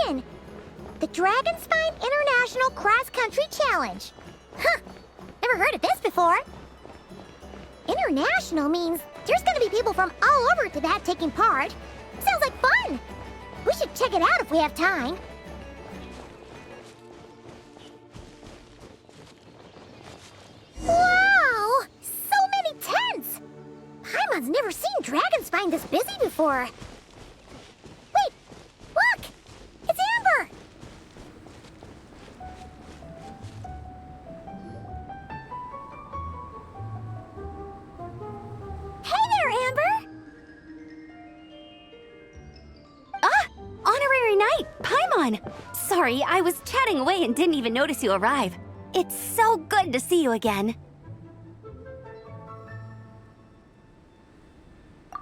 competition. The Dragonspine International Cross Country Challenge. Huh, never heard of this before. International means there's gonna be people from all over Tibet taking part. Sounds like fun. We should check it out if we have time. Wow! So many tents! Paimon's never seen Dragonspine this busy before. Wait! Look! It's Amber! Hey there, Amber! Honorary Knight, Paimon! Sorry, I was chatting away and didn't even notice you arrive. It's so good to see you again.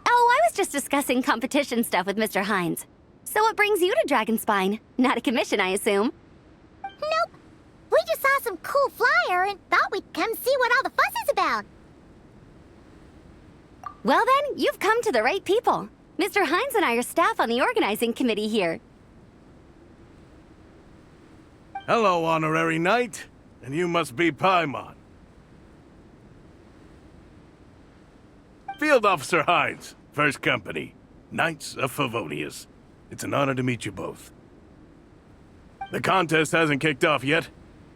Oh, I was just discussing competition stuff with Mr. Hines. So what brings you to Dragonspine? Not a commission, I assume? Nope. We just saw some cool flyer and thought we'd come see what all the fuss is about. Well then, you've come to the right people. Mr. Hines and I are staff on the organizing committee here. Hello, Honorary Knight. And you must be Paimon. Field Officer Hines, First Company, Knights of Favonius. It's an honor to meet you both. The contest hasn't kicked off yet.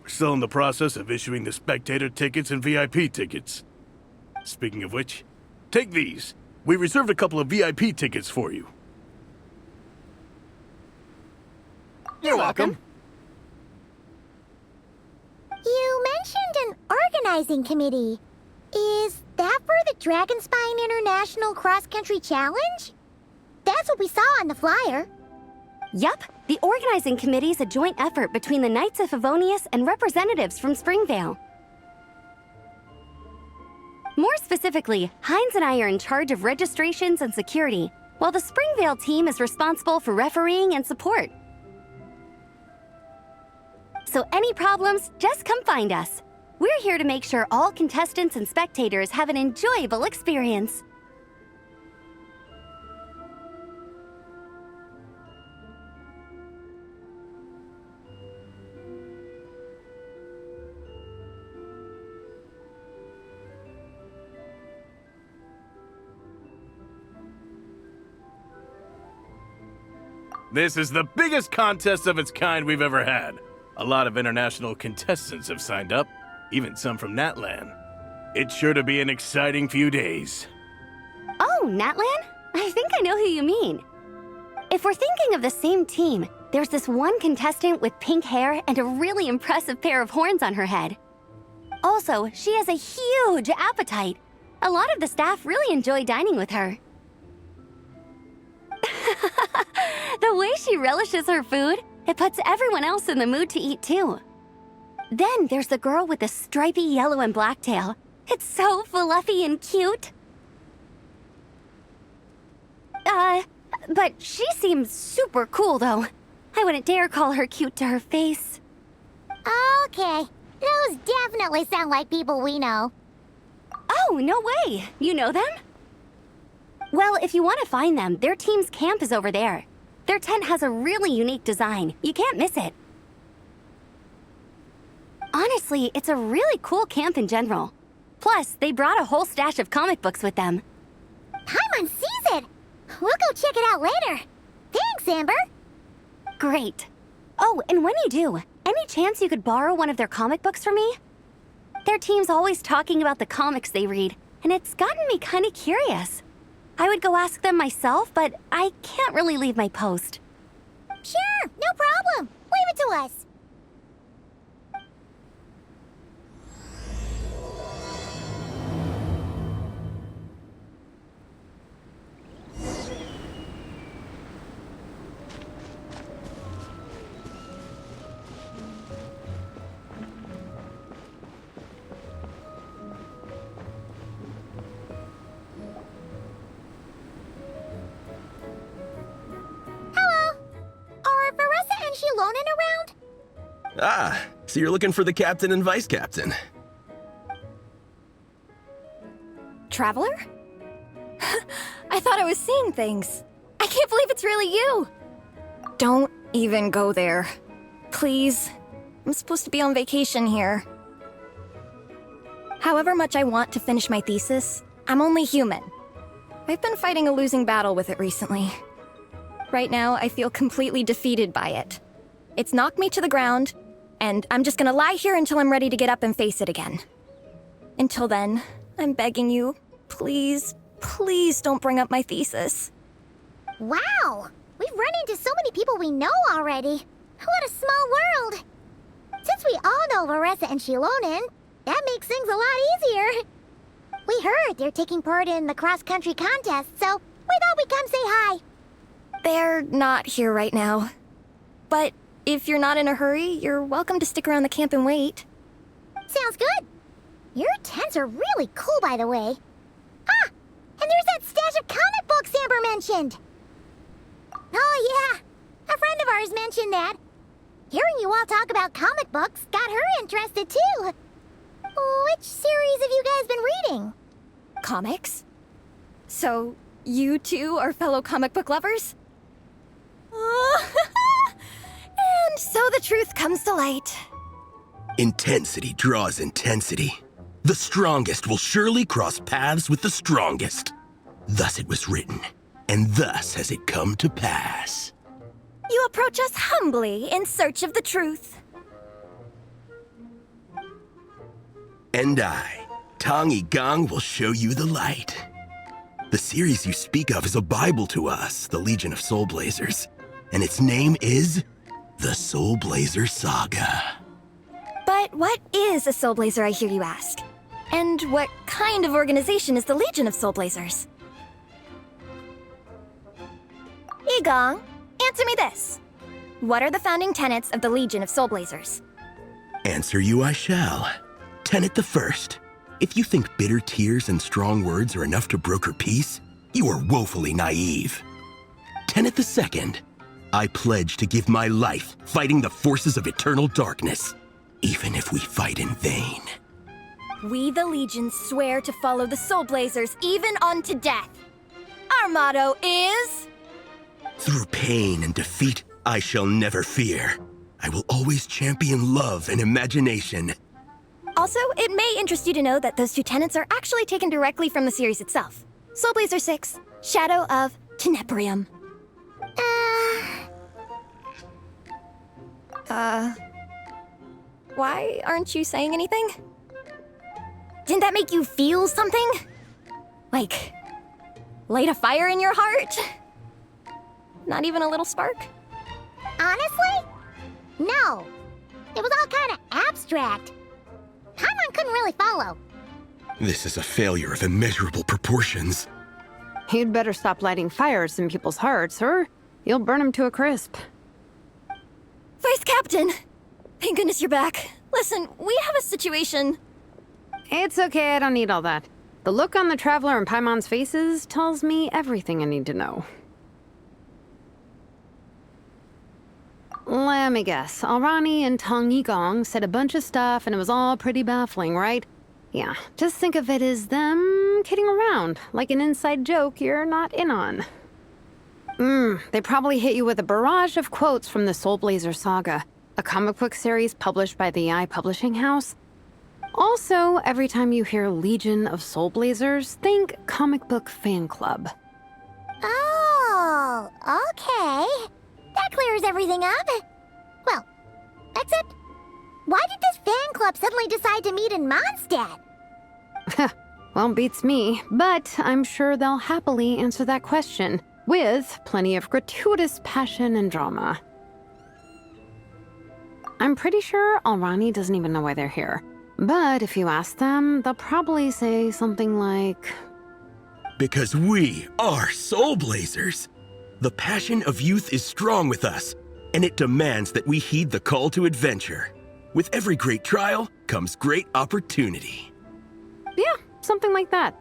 We're still in the process of issuing the spectator tickets and VIP tickets. Speaking of which, take these. We reserved a couple of VIP tickets for you. You're welcome. You mentioned an organizing committee. Is that for the Dragonspine International Cross Country Challenge? That's what we saw on the flyer. Yup, the organizing committee is a joint effort between the Knights of Favonius and representatives from Springvale. More specifically, Hines and I are in charge of registrations and security, while the Springvale team is responsible for refereeing and support. So any problems, just come find us. We're here to make sure all contestants and spectators have an enjoyable experience. This is the biggest contest of its kind we've ever had. A lot of international contestants have signed up, even some from Natlan. It's sure to be an exciting few days. Oh, Natlan? I think I know who you mean. If we're thinking of the same team, there's this one contestant with pink hair and a really impressive pair of horns on her head. Also, she has a huge appetite. A lot of the staff really enjoy dining with her. The way she relishes her food, it puts everyone else in the mood to eat too. Then there's the girl with the stripy yellow and black tail. It's so fluffy and cute. But she seems super cool though. I wouldn't dare call her cute to her face. Okay, those definitely sound like people we know. Oh, no way! You know them? Well, if you want to find them, their team's camp is over there. Their tent has a really unique design. You can't miss it. Honestly, it's a really cool camp in general. Plus, they brought a whole stash of comic books with them. Paimon sees it! We'll go check it out later. Thanks, Amber! Great. Oh, and when you do, any chance you could borrow one of their comic books from me? Their team's always talking about the comics they read, and it's gotten me kind of curious. I would go ask them myself, but I can't really leave my post. Sure, no problem. Leave it to us. Xilonen around? Ah, so you're looking for the captain and vice captain. Traveler? I thought I was seeing things. I can't believe it's really you. Don't even go there. Please. I'm supposed to be on vacation here. However much I want to finish my thesis, I'm only human. I've been fighting a losing battle with it recently. Right now, I feel completely defeated by it. It's knocked me to the ground, and I'm just gonna lie here until I'm ready to get up and face it again. Until then, I'm begging you, please, please don't bring up my thesis. Wow! We've run into so many people we know already. What a small world! Since we all know Varesa and Xilonen, that makes things a lot easier. We heard they're taking part in the cross-country contest, so we thought we'd come say hi. They're not here right now. But if you're not in a hurry, you're welcome to stick around the camp and wait. Sounds good. Your tents are really cool, by the way. Ah! And there's that stash of comic books Amber mentioned! Oh yeah, a friend of ours mentioned that. Hearing you all talk about comic books got her interested too. Which series have you guys been reading? Comics? So, you two are fellow comic book lovers? And so the truth comes to light. Intensity draws intensity. The strongest will surely cross paths with the strongest. Thus it was written, and thus has it come to pass. You approach us humbly in search of the truth. And I, Tong Gang, will show you the light. The series you speak of is a Bible to us, the Legion of Soulblazers, and its name is the Soulblazer Saga. But what is a Soulblazer, I hear you ask? And what kind of organization is the Legion of Soulblazers? Igong, answer me this. What are the founding tenets of the Legion of Soulblazers? Answer you I shall. Tenet the first. If you think bitter tears and strong words are enough to broker peace, you are woefully naive. Tenet the second. I pledge to give my life fighting the forces of eternal darkness, even if we fight in vain. We, the Legion, swear to follow the Soulblazers even unto death. Our motto is... Through pain and defeat, I shall never fear. I will always champion love and imagination. Also, it may interest you to know that those two tenets are actually taken directly from the series itself. Soulblazer 6, Shadow of Tenebrium. Why aren't you saying anything? Didn't that make you feel something? Like, light a fire in your heart? Not even a little spark? Honestly? No. It was all kind of abstract. Paimon couldn't really follow. This is a failure of immeasurable proportions. You'd better stop lighting fires in people's hearts, or you'll burn them to a crisp. Vice Captain! Thank goodness you're back. Listen, we have a situation. It's okay, I don't need all that. The look on the Traveler and Paimon's faces tells me everything I need to know. Let me guess. Alrani and Tong Yigong said a bunch of stuff and it was all pretty baffling, right? Yeah, just think of it as them kidding around, like an inside joke you're not in on. They probably hit you with a barrage of quotes from the Soulblazer Saga, a comic book series published by the AI publishing house. Also, every time you hear Legion of Soulblazers, think comic book fan club. Oh, okay. That clears everything up. Well, except, why did this fan club suddenly decide to meet in Mondstadt? Well, beats me, but I'm sure they'll happily answer that question, with plenty of gratuitous passion and drama. I'm pretty sure Alrani doesn't even know why they're here. But if you ask them, they'll probably say something like... Because we are Soulblazers. The passion of youth is strong with us, and it demands that we heed the call to adventure. With every great trial comes great opportunity. Yeah, something like that.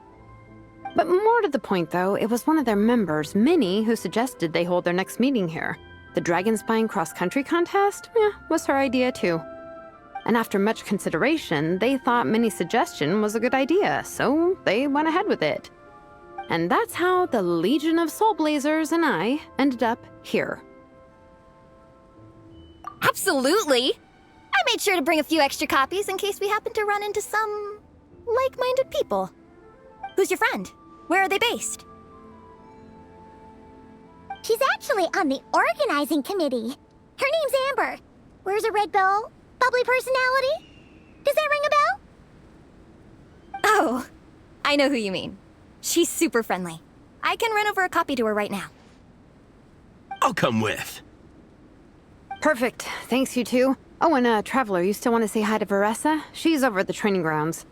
But more to the point, though, it was one of their members, Minnie, who suggested they hold their next meeting here. The Dragonspine cross-country contest? Yeah, was her idea, too. And after much consideration, they thought Minnie's suggestion was a good idea, so they went ahead with it. And that's how the Legion of Soulblazers and I ended up here. Absolutely! I made sure to bring a few extra copies in case we happen to run into some like-minded people. Who's your friend? Where are they based? She's actually on the organizing committee. Her name's Amber. Wears a red bow. Bubbly personality. Does that ring a bell? Oh, I know who you mean. She's super friendly. I can run over a copy to her right now. I'll come with. Perfect. Thanks, you two. Oh, and Traveler, you still want to say hi to Varesa? She's over at the training grounds.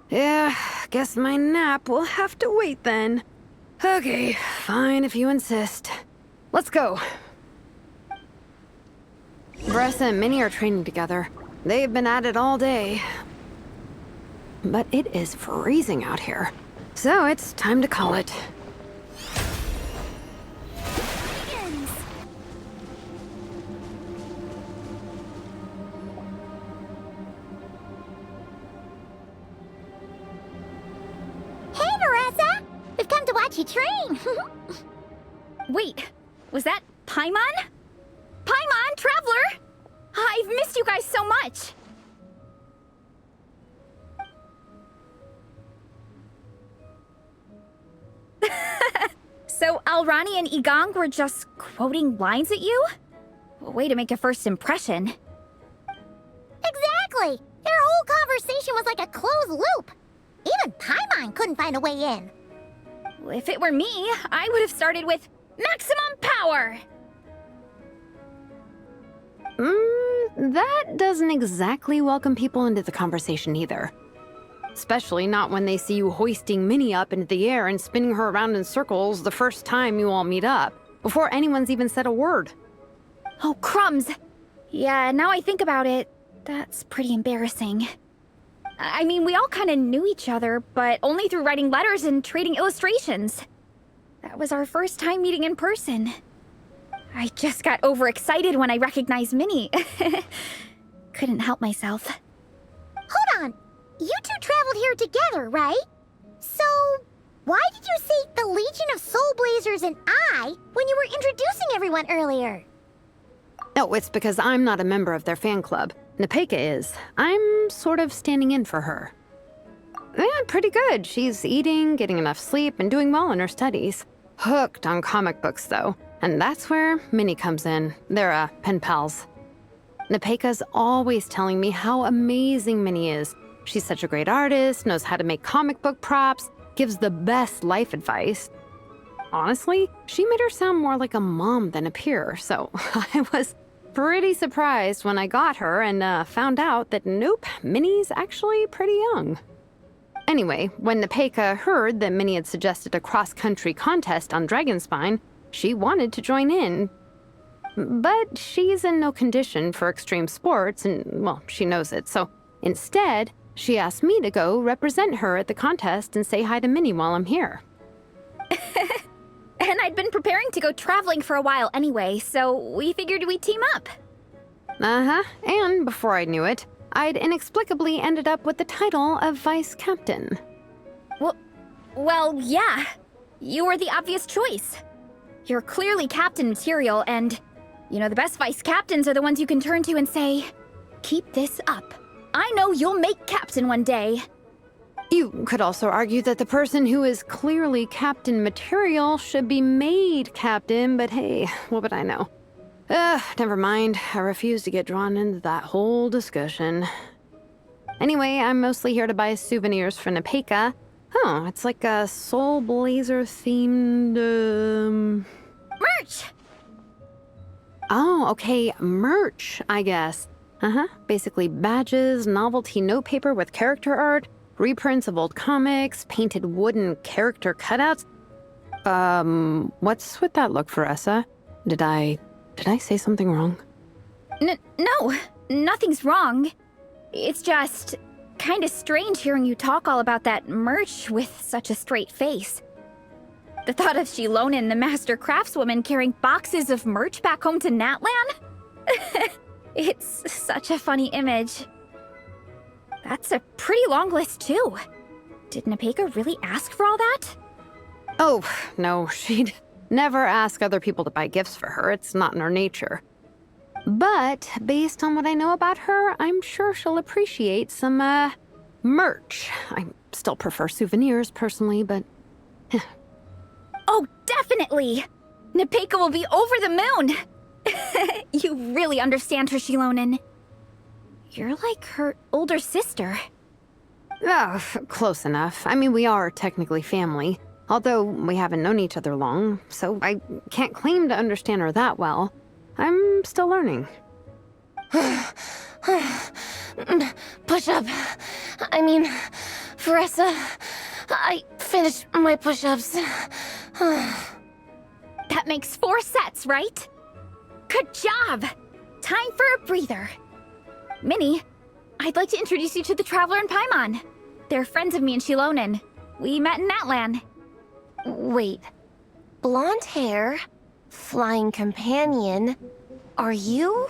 Yeah, guess my nap will have to wait then. Okay, fine if you insist. Let's go. Varesa and Minnie are training together. They've been at it all day. But it is freezing out here. So it's time to call it. Hey, Varesa! We've come to watch you train. Wait, was that Paimon? Paimon, Traveler! I've missed you guys so much! So Alrani and Igong were just quoting lines at you? Way to make a first impression. Exactly! Their whole conversation was like a closed loop. Even Paimon couldn't find a way in. If it were me, I would have started with maximum power! That doesn't exactly welcome people into the conversation either. Especially not when they see you hoisting Minnie up into the air and spinning her around in circles the first time you all meet up, before anyone's even said a word. Oh, crumbs! Yeah, now I think about it, that's pretty embarrassing. I mean, we all kind of knew each other, but only through writing letters and trading illustrations. That was our first time meeting in person. I just got overexcited when I recognized Minnie. Couldn't help myself. Hold on. You two traveled here together, right? So, why did you say the Legion of Soulblazers and I when you were introducing everyone earlier? No, it's because I'm not a member of their fan club. Nepeka is. I'm sort of standing in for her. Yeah, pretty good. She's eating, getting enough sleep, and doing well in her studies. Hooked on comic books, though. And that's where Minnie comes in. They're, pen pals. Nepeka's always telling me how amazing Minnie is. She's such a great artist, knows how to make comic book props, gives the best life advice. Honestly, she made her sound more like a mom than a peer, so I was pretty surprised when I got her and found out that nope, Minnie's actually pretty young. Anyway, when Nepeka heard that Minnie had suggested a cross-country contest on Dragonspine, she wanted to join in. But she's in no condition for extreme sports, and, well, she knows it, so instead, she asked me to go represent her at the contest and say hi to Minnie while I'm here. And I'd been preparing to go traveling for a while anyway, so we figured we'd team up. Uh-huh, and before I knew it, I'd inexplicably ended up with the title of vice captain. Well, yeah. You were the obvious choice. You're clearly captain material, and, you know, the best vice captains are the ones you can turn to and say, keep this up. I know you'll make captain one day. You could also argue that the person who is clearly captain material should be made captain, but hey, what would I know? Never mind. I refuse to get drawn into that whole discussion. Anyway, I'm mostly here to buy souvenirs for Nepeka. Oh, it's like a Soulblazer themed, Merch! Oh, okay, merch, I guess. Basically badges, novelty notepaper with character art, reprints of old comics, painted wooden character cutouts. What's with that look, Varesa? Did I say something wrong? No, nothing's wrong. It's just kind of strange hearing you talk all about that merch with such a straight face. The thought of Xilonen, the master craftswoman, carrying boxes of merch back home to Natlan? It's such a funny image. That's a pretty long list, too. Did Nepeka really ask for all that? Oh, no, she'd never ask other people to buy gifts for her. It's not in her nature. But based on what I know about her, I'm sure she'll appreciate some, merch. I still prefer souvenirs personally, but... Oh, definitely! Nepeka will be over the moon! You really understand her, Xilonen. You're like her older sister. Oh, close enough. I mean, we are technically family, although we haven't known each other long, so I can't claim to understand her that well. I'm still learning. Push-up. I mean, Varesa, I finished my push-ups. That makes 4 sets, right? Good job! Time for a breather. Minnie, I'd like to introduce you to the Traveler and Paimon. They're friends of me and Xilonen. We met in Natlan. Wait. Blonde hair, flying companion. Are you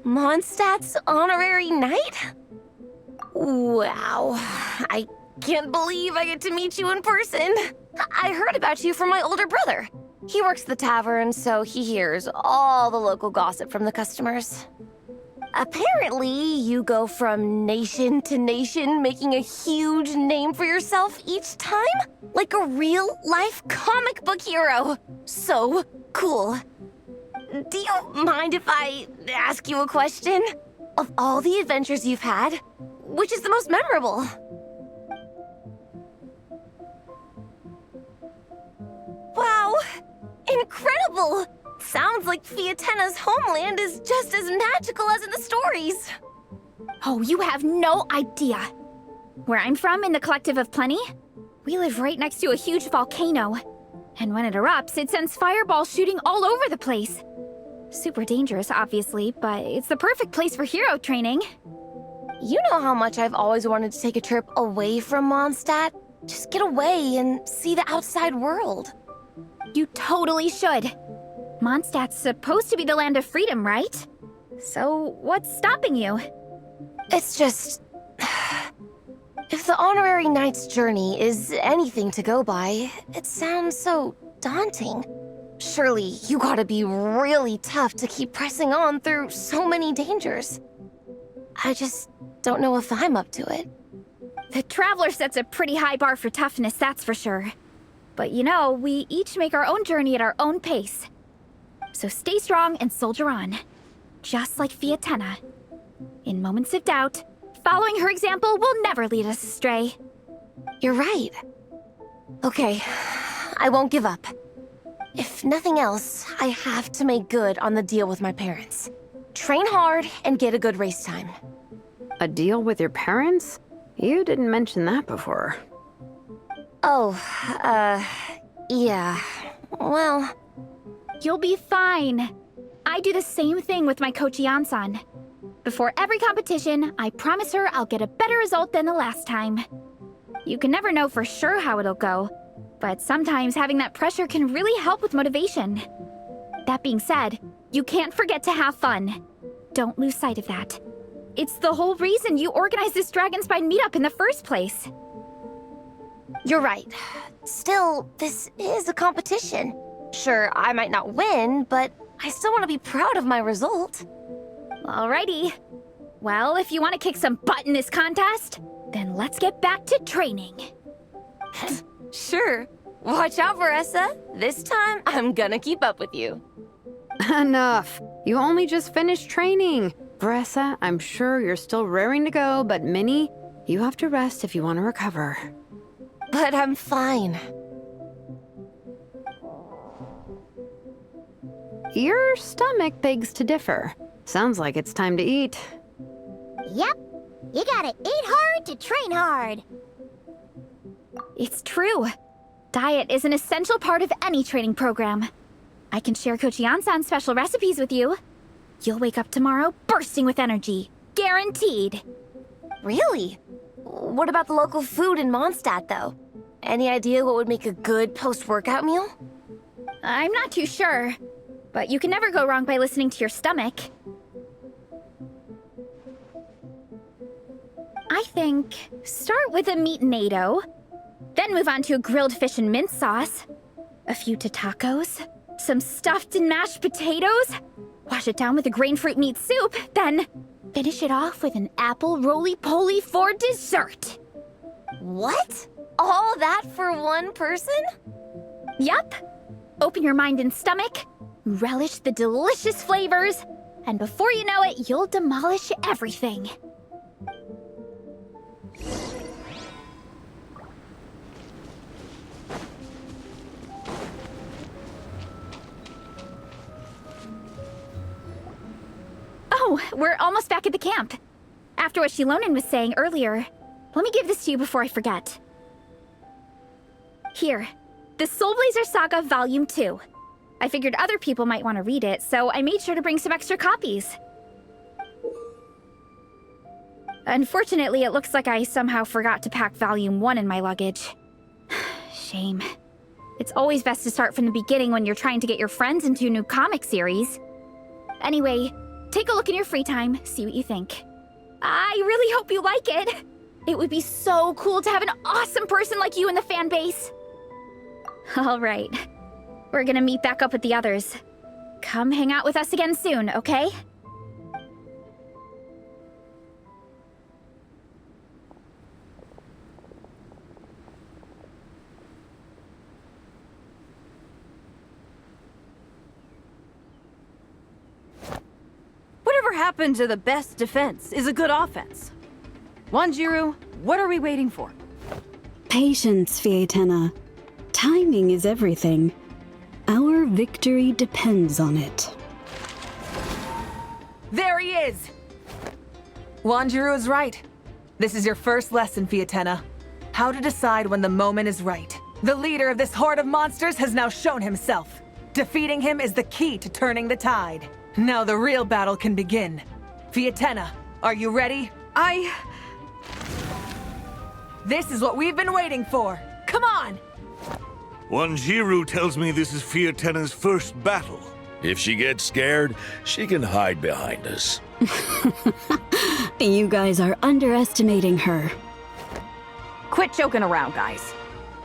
Mondstadt's honorary knight? Wow. I can't believe I get to meet you in person. I heard about you from my older brother. He works at the tavern, so he hears all the local gossip from the customers. Apparently, you go from nation to nation, making a huge name for yourself each time? Like a real-life comic book hero. So cool. Do you mind if I ask you a question? Of all the adventures you've had, which is the most memorable? Wow! Incredible! Sounds like Fiatenna's homeland is just as magical as in the stories. Oh, you have no idea. Where I'm from, in the Collective of Plenty, we live right next to a huge volcano. And when it erupts, it sends fireballs shooting all over the place. Super dangerous, obviously, but it's the perfect place for hero training. You know how much I've always wanted to take a trip away from Mondstadt? Just get away and see the outside world. You totally should. Mondstadt's supposed to be the land of freedom, right? So, what's stopping you? It's just... If the honorary knight's journey is anything to go by, it sounds so daunting. Surely you gotta be really tough to keep pressing on through so many dangers. I just don't know if I'm up to it. The Traveler sets a pretty high bar for toughness, that's for sure. But you know, we each make our own journey at our own pace. So stay strong and soldier on. Just like Fiatenna. In moments of doubt, following her example will never lead us astray. You're right. Okay, I won't give up. If nothing else, I have to make good on the deal with my parents. Train hard and get a good race time. A deal with your parents? You didn't mention that before. Oh, yeah. Well... You'll be fine. I do the same thing with my coach Yansan. Before every competition, I promise her I'll get a better result than the last time. You can never know for sure how it'll go, but sometimes having that pressure can really help with motivation. That being said, you can't forget to have fun. Don't lose sight of that. It's the whole reason you organized this Dragonspine meetup in the first place. You're right. Still, this is a competition. Sure, I might not win, but I still want to be proud of my result. Alrighty. Well, if you want to kick some butt in this contest, then let's get back to training. Sure. Watch out, Varesa. This time, I'm gonna keep up with you. Enough. You only just finished training. Varesa, I'm sure you're still raring to go, but Minnie, you have to rest if you want to recover. But I'm fine. Your stomach begs to differ. Sounds like it's time to eat. Yep. You gotta eat hard to train hard. It's true. Diet is an essential part of any training program. I can share Coach Yansan's special recipes with you. You'll wake up tomorrow bursting with energy. Guaranteed. Really? What about the local food in Mondstadt, though? Any idea what would make a good post-workout meal? I'm not too sure, but you can never go wrong by listening to your stomach. I think start with a meat-nado, then move on to a grilled fish and mint sauce, a few to tacos, some stuffed and mashed potatoes, wash it down with a grain fruit meat soup, then finish it off with an apple roly-poly for dessert. What? All that for one person? Yup. Open your mind and stomach, relish the delicious flavors, and before you know it, you'll demolish everything. Oh, we're almost back at the camp. After what Xilonen was saying earlier, let me give this to you before I forget. Here, the Soulblazers Saga Volume 2. I figured other people might want to read it, so I made sure to bring some extra copies. Unfortunately, it looks like I somehow forgot to pack Volume 1 in my luggage. Shame. It's always best to start from the beginning when you're trying to get your friends into a new comic series. Anyway, take a look in your free time, see what you think. I really hope you like it. It would be so cool to have an awesome person like you in the fan base. All right. We're gonna meet back up with the others. Come hang out with us again soon, okay? Whatever happened to the best defense is a good offense? Wanjiru, what are we waiting for? Patience, Fietena. Timing is everything. Our victory depends on it. There he is! Wanjiru is right. This is your first lesson, Fietena. How to decide when the moment is right. The leader of this horde of monsters has now shown himself. Defeating him is the key to turning the tide. Now the real battle can begin. Fietena, are you ready? This is what we've been waiting for. Come on! Wanjiru tells me this is Fietena's first battle. If she gets scared, she can hide behind us. You guys are underestimating her. Quit joking around, guys.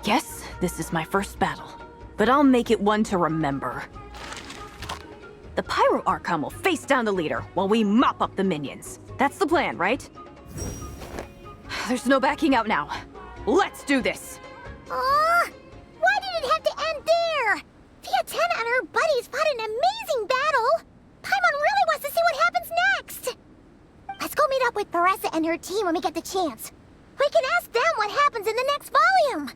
Yes, this is my first battle, but I'll make it one to remember. The Pyro Archon will face down the leader while we mop up the minions. That's the plan, right? There's no backing out now. Let's do this! Aw! Why did it have to end there? Fietena and her buddies fought an amazing battle! Paimon really wants to see what happens next! Let's go meet up with Varesa and her team when we get the chance. We can ask them what happens in the next volume!